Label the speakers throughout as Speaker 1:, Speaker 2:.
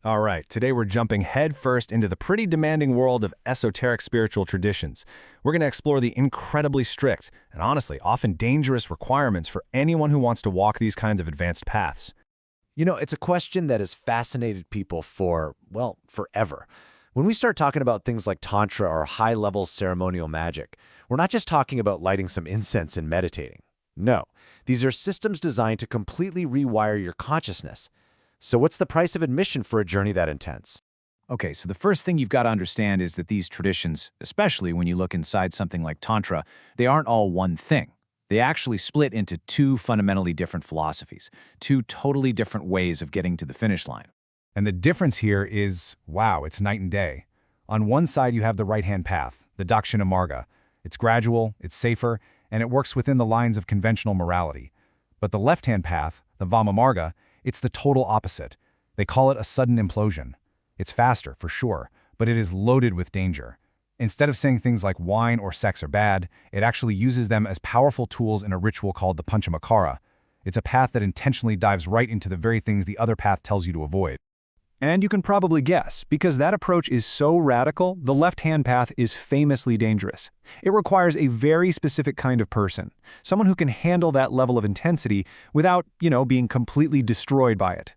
Speaker 1: All right, today we're jumping headfirst into the pretty demanding world of esoteric spiritual traditions. We're going to explore the incredibly strict and honestly often dangerous requirements for anyone who wants to walk these kinds of advanced paths.
Speaker 2: It's a question that has fascinated people for, well, forever. When we start talking about things like Tantra or high-level ceremonial magic, we're not just talking about lighting some incense and meditating. No, these are systems designed to completely rewire your consciousness. So what's the price of admission for a journey that intense?
Speaker 3: Okay, so the first thing you've got to understand is that these traditions, especially when you look inside something like Tantra, they aren't all one thing. They actually split into two fundamentally different philosophies, two totally different ways of getting to the finish line.
Speaker 4: And the difference here is, wow, it's night and day. On one side, you have the right-hand path, the Dakshina Marga. It's gradual, it's safer, and it works within the lines of conventional morality. But the left-hand path, the Vama Marga, it's the total opposite. They call it a sudden implosion. It's faster, for sure, but it is loaded with danger. Instead of saying things like wine or sex are bad, it actually uses them as powerful tools in a ritual called the Panchamakara. It's a path that intentionally dives right into the very things the other path tells you to avoid.
Speaker 1: And you can probably guess, because that approach is so radical, the left-hand path is famously dangerous. It requires a very specific kind of person, someone who can handle that level of intensity without, being completely destroyed by it.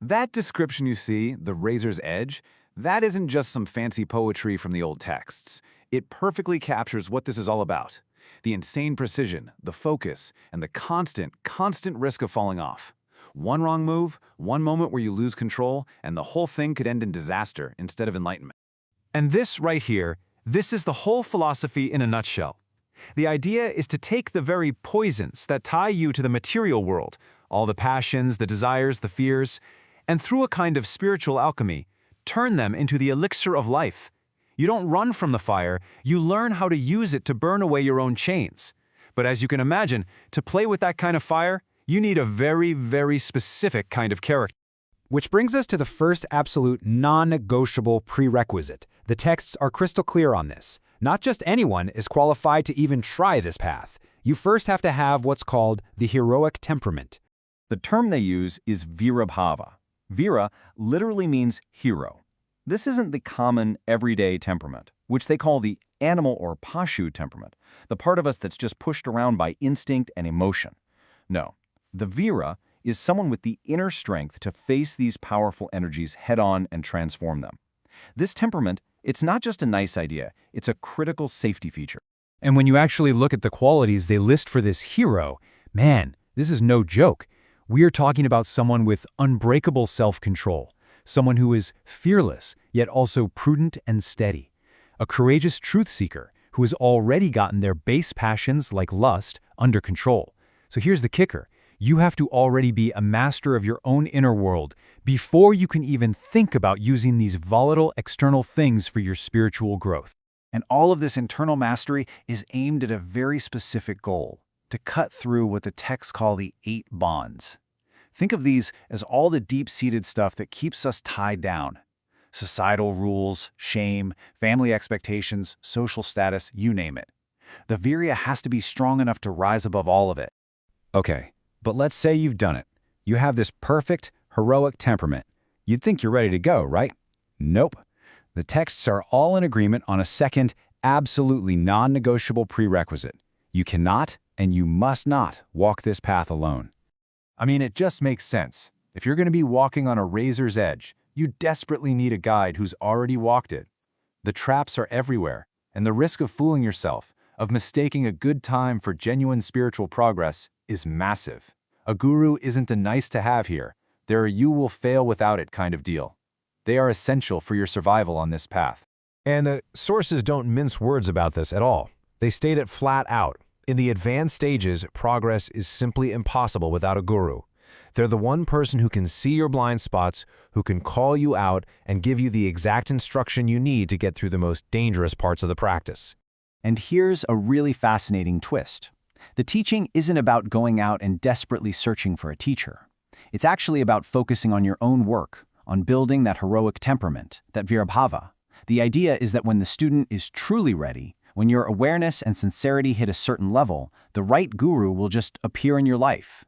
Speaker 5: That description you see, the razor's edge, that isn't just some fancy poetry from the old texts. It perfectly captures what this is all about. The insane precision, the focus, and the constant risk of falling off. One wrong move, one moment where you lose control, and the whole thing could end in disaster instead of enlightenment.
Speaker 1: And this right here, this is the whole philosophy in a nutshell. The idea is to take the very poisons that tie you to the material world, all the passions, the desires, the fears, and through a kind of spiritual alchemy, turn them into the elixir of life. You don't run from the fire, you learn how to use it to burn away your own chains. But as you can imagine, to play with that kind of fire, you need a very, very specific kind of character.
Speaker 2: Which brings us to the first absolute non-negotiable prerequisite. The texts are crystal clear on this. Not just anyone is qualified to even try this path. You first have to have what's called the heroic temperament.
Speaker 6: The term they use is Virabhava. Vira literally means hero. This isn't the common, everyday temperament, which they call the animal or Pashu temperament, the part of us that's just pushed around by instinct and emotion. No, the Vira is someone with the inner strength to face these powerful energies head-on and transform them. This temperament, it's not just a nice idea, it's a critical safety feature.
Speaker 3: And when you actually look at the qualities they list for this hero, man, this is no joke. We are talking about someone with unbreakable self-control, someone who is fearless, yet also prudent and steady, a courageous truth seeker who has already gotten their base passions like lust under control. So here's the kicker. You have to already be a master of your own inner world before you can even think about using these volatile external things for your spiritual growth.
Speaker 5: And all of this internal mastery is aimed at a very specific goal, to cut through what the texts call the 8 bonds. Think of these as all the deep-seated stuff that keeps us tied down. Societal rules, shame, family expectations, social status, you name it. The Virya has to be strong enough to rise above all of it.
Speaker 1: Okay, but let's say you've done it. You have this perfect, heroic temperament. You'd think you're ready to go, right? Nope. The texts are all in agreement on a second, absolutely non-negotiable prerequisite. You cannot and you must not walk this path alone. I mean, it just makes sense. If you're going to be walking on a razor's edge, you desperately need a guide who's already walked it. The traps are everywhere, and the risk of fooling yourself, of mistaking a good time for genuine spiritual progress, is massive. A guru isn't a nice-to-have here. They're a you-will-fail-without-it kind of deal. They are essential for your survival on this path.
Speaker 4: And the sources don't mince words about this at all. They state it flat out. In the advanced stages, progress is simply impossible without a guru. They're the one person who can see your blind spots, who can call you out and give you the exact instruction you need to get through the most dangerous parts of the practice.
Speaker 7: And here's a really fascinating twist. The teaching isn't about going out and desperately searching for a teacher. It's actually about focusing on your own work, on building that heroic temperament, that Virabhava. The idea is that when the student is truly ready, when your awareness and sincerity hit a certain level, the right guru will just appear in your life.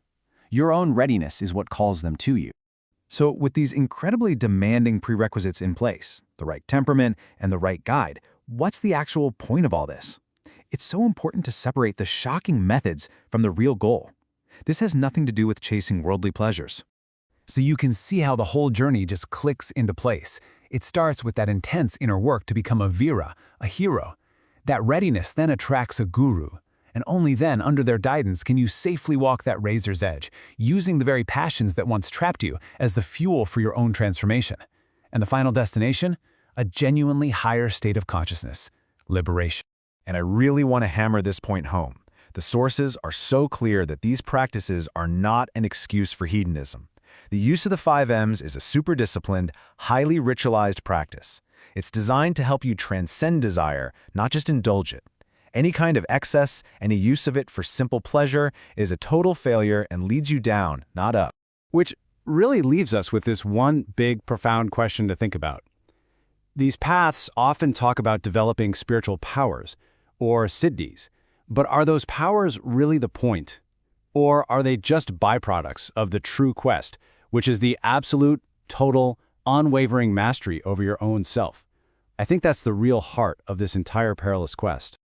Speaker 7: Your own readiness is what calls them to you.
Speaker 5: So with these incredibly demanding prerequisites in place, the right temperament and the right guide, what's the actual point of all this? It's so important to separate the shocking methods from the real goal. This has nothing to do with chasing worldly pleasures.
Speaker 3: So you can see how the whole journey just clicks into place. It starts with that intense inner work to become a Vira, a hero. That readiness then attracts a guru. And only then, under their guidance, can you safely walk that razor's edge, using the very passions that once trapped you as the fuel for your own transformation. And the final destination? A genuinely higher state of consciousness, liberation.
Speaker 2: And I really want to hammer this point home. The sources are so clear that these practices are not an excuse for hedonism. The use of the 5 M's is a super disciplined, highly ritualized practice. It's designed to help you transcend desire, not just indulge it. Any kind of excess, any use of it for simple pleasure is a total failure and leads you down, not up.
Speaker 1: Which really leaves us with this one big, profound question to think about. These paths often talk about developing spiritual powers, or siddhis, but are those powers really the point? Or are they just byproducts of the true quest, which is the absolute, total, unwavering mastery over your own self? I think that's the real heart of this entire perilous quest.